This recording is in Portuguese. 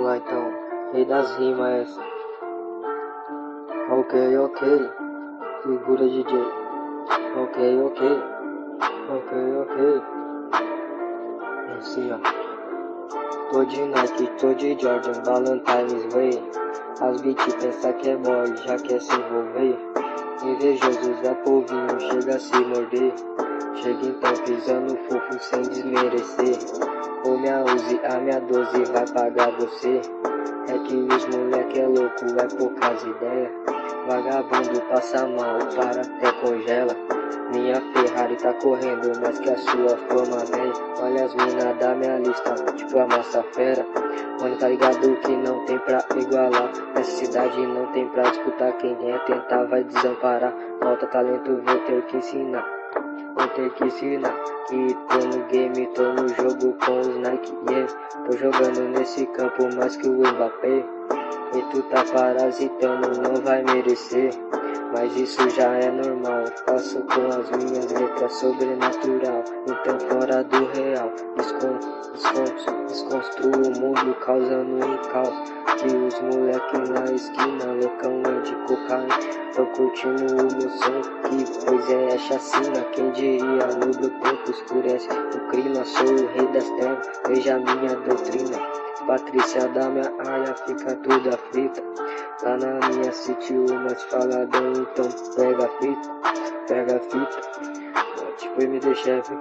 Vamos lá então, rei das rimas essa. Ok, ok, segura DJ. Ok, ok, ok. Assim ó. Tô de Nike, tô de Jordan, Valentine's Way. As beat pensa que é boy, já quer se envolver. Invejoso Zé Povinho chega a se morder. Chega então pisando fofo sem desmerecer. Ou minha Uzi, a minha 12 vai pagar você. É que os moleque é louco, é poucas ideias. Vagabundo passa mal, para até congela. Minha Ferrari tá correndo mais que a sua fama, véi. Olha as mina da minha lista, tipo a massa fera. Mano, tá ligado que não tem pra igualar. Nessa cidade não tem pra disputar. Quem é tentar vai desamparar. Falta talento, vou ter que ensinar. Vou ter que ensinar que tô no game, tô no jogo com os Nike, yeah. Tô jogando nesse campo mais que o Mbappé. E tu tá parasitando, não vai merecer. Mas isso já é normal, faço com as minhas letras sobrenatural. Então fora do real, desconstruo o mundo causando um caos. Que os moleque na esquina, loucão é de cocaína. Tô curtindo o meu som, que pois é chacina. Quem diria, nubla o tempo, escurece o clima. Sou o rei das trevas, veja a minha doutrina. Patrícia da minha área fica toda frita. Lá na minha city umas faladão, então pega a fita. Tipo MD Chef.